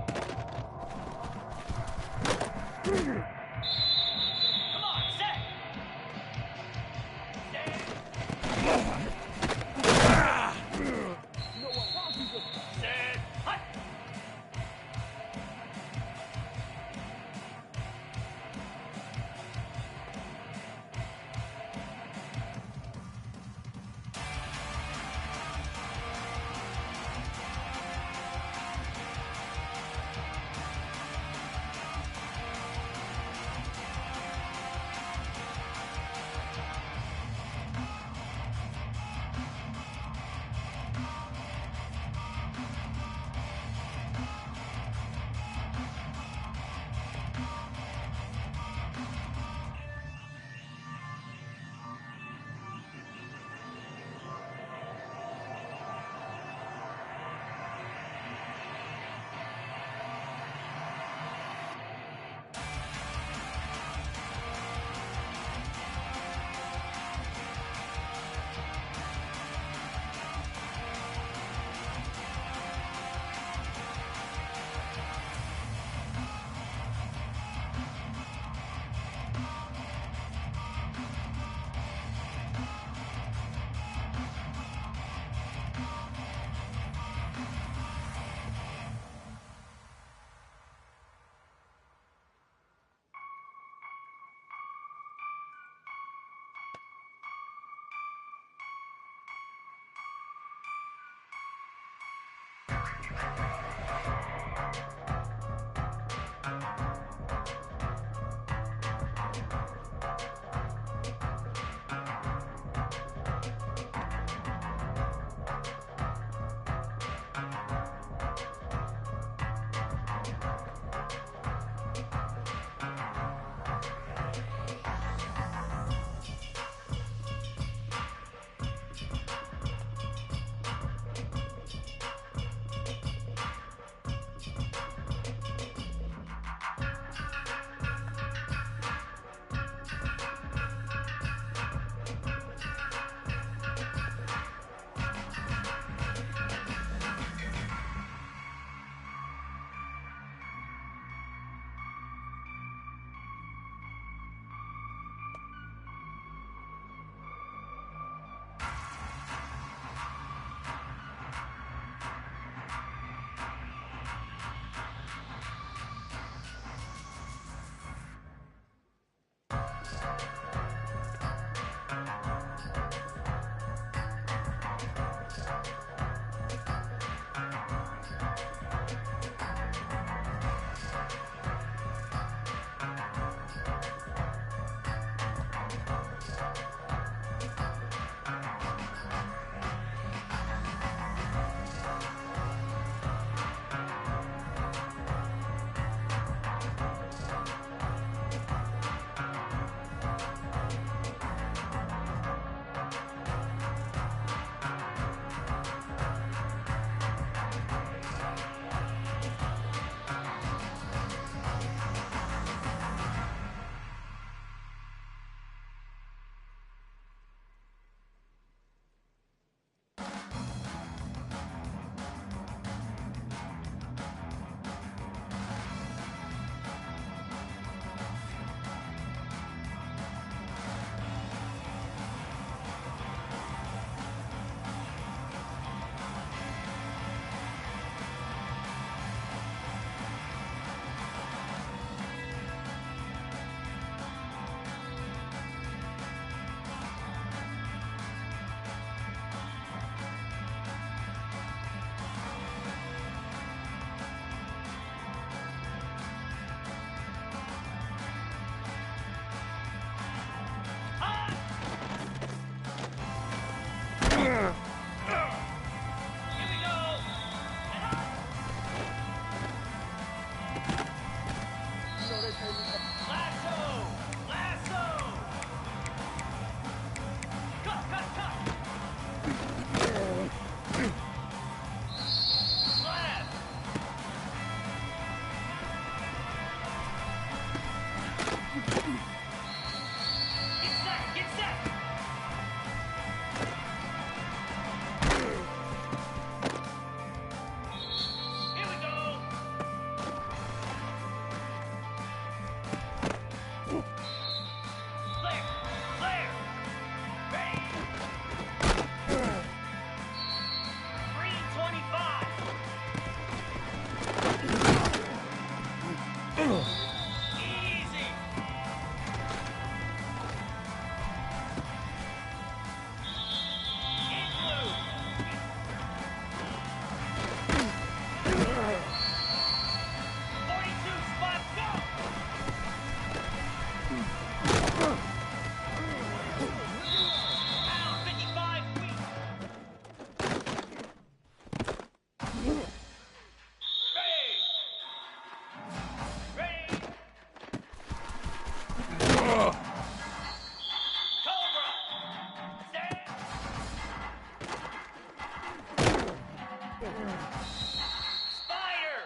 Spider!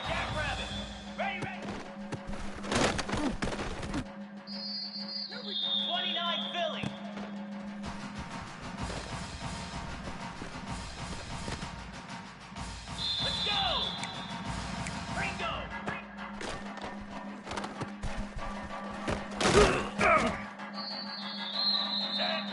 Jackrabbit! Ready, ready! 29 Philly! Let's go! Ringo! Set!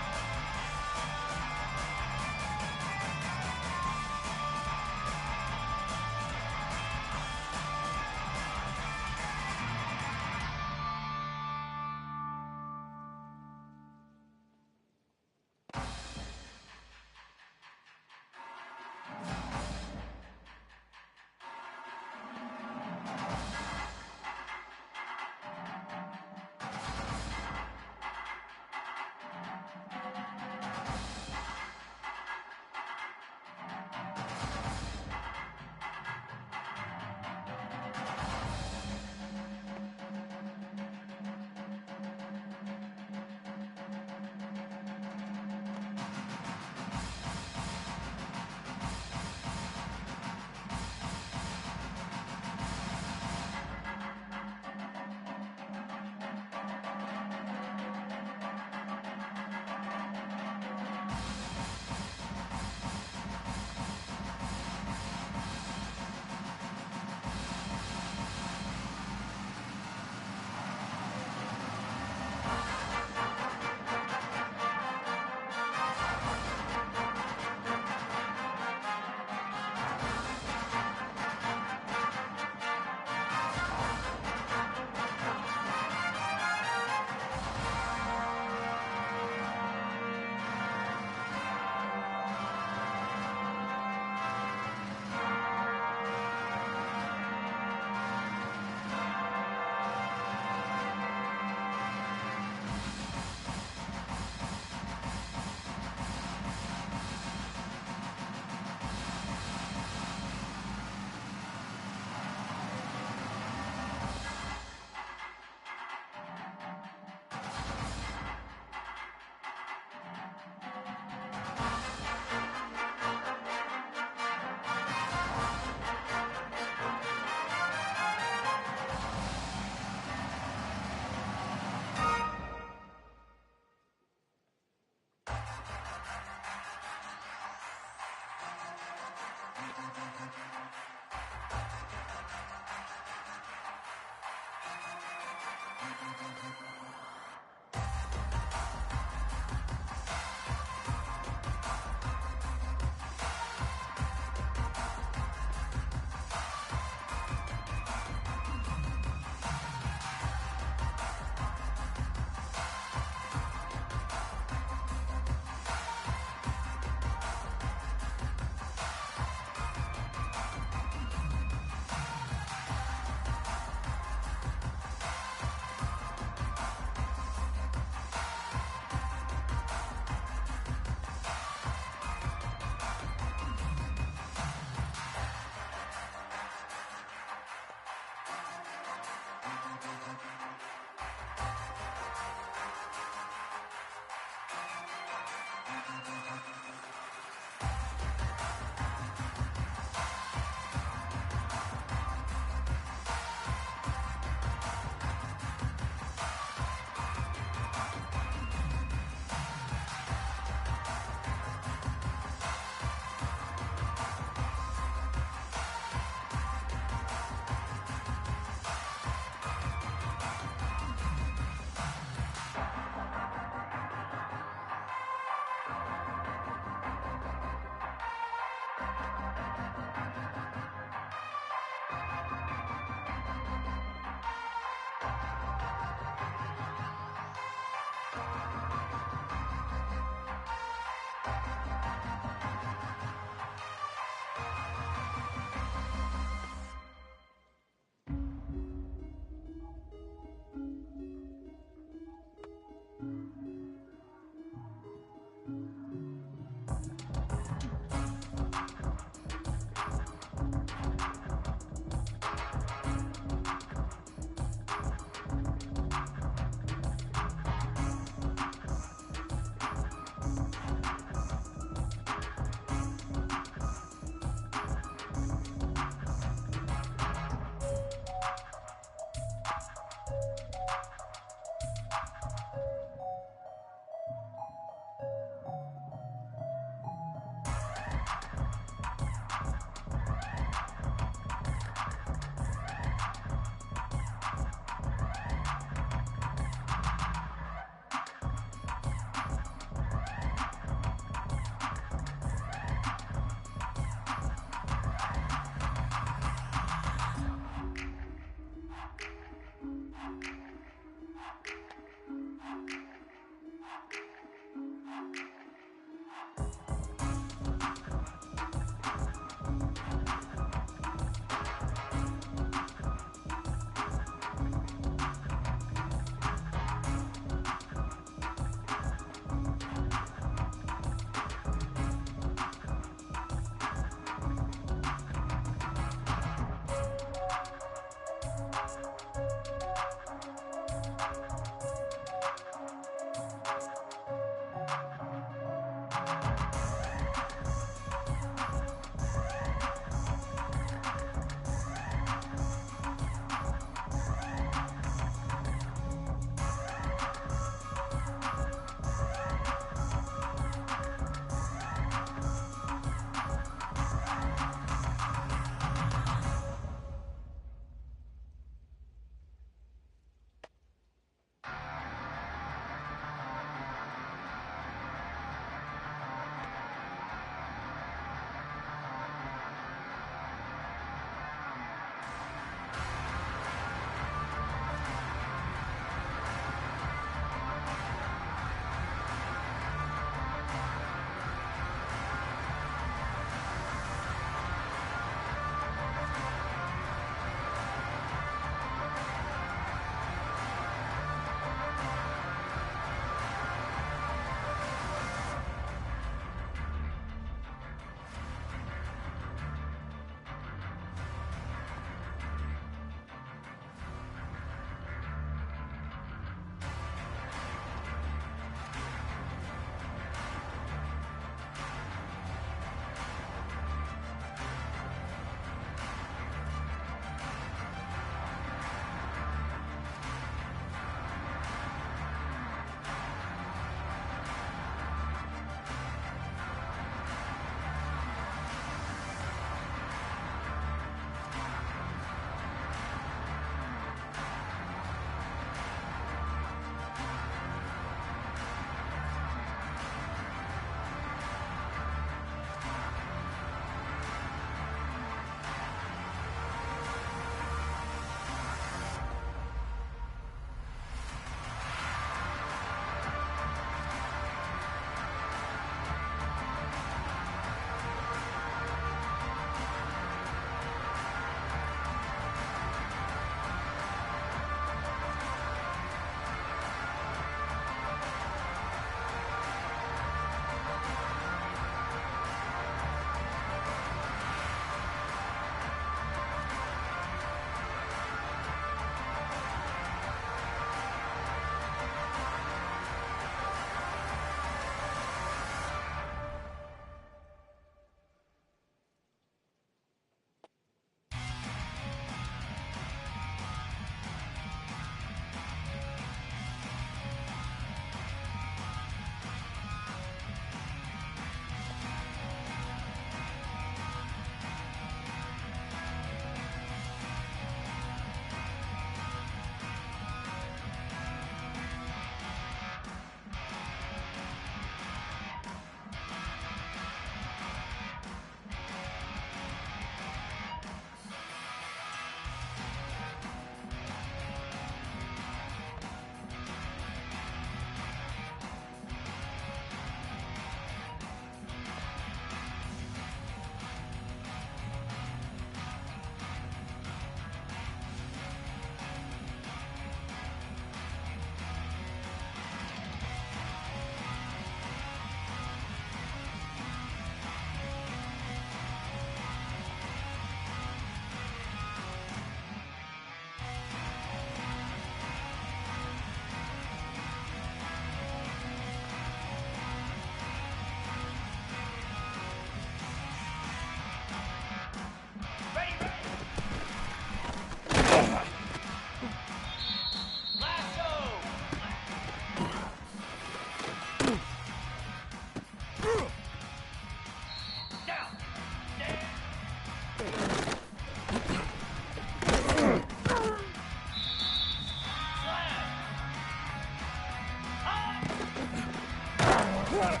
Easy.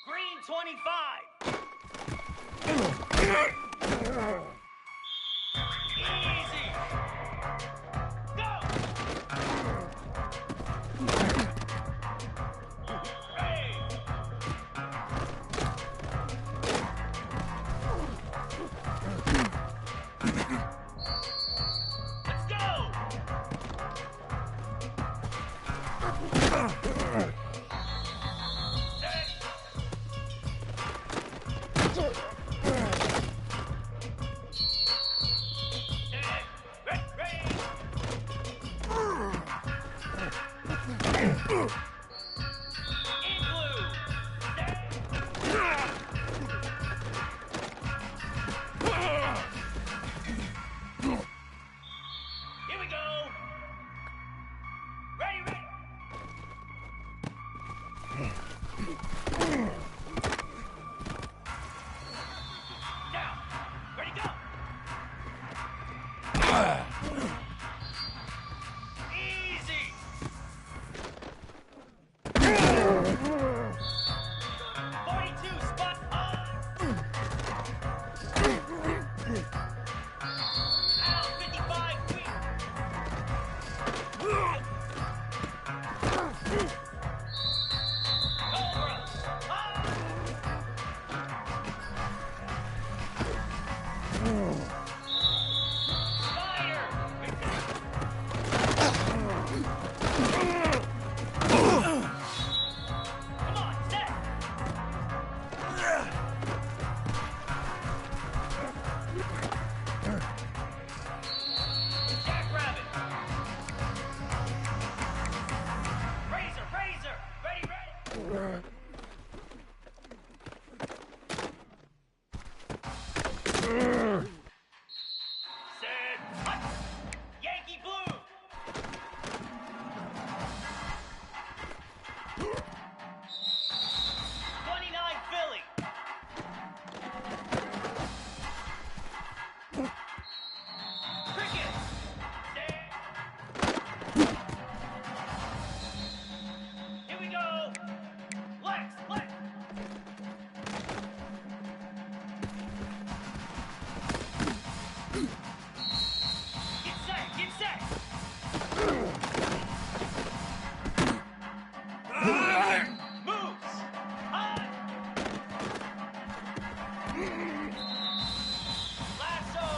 Green 25. Easy. Go. Hey. Let's go. Here we go. Ready, ready. Down. Ready, go. Easy. 42 spot on. Out 55 feet. Cobra. Fire. Come on, set. Jackrabbit. Razor, razor. Ready, ready. Set. Hut. Yankee Blue. 29 Philly. Cricket. Set. Here we go. Lex, Lex. Get set, get set. Moves. High. Lasso.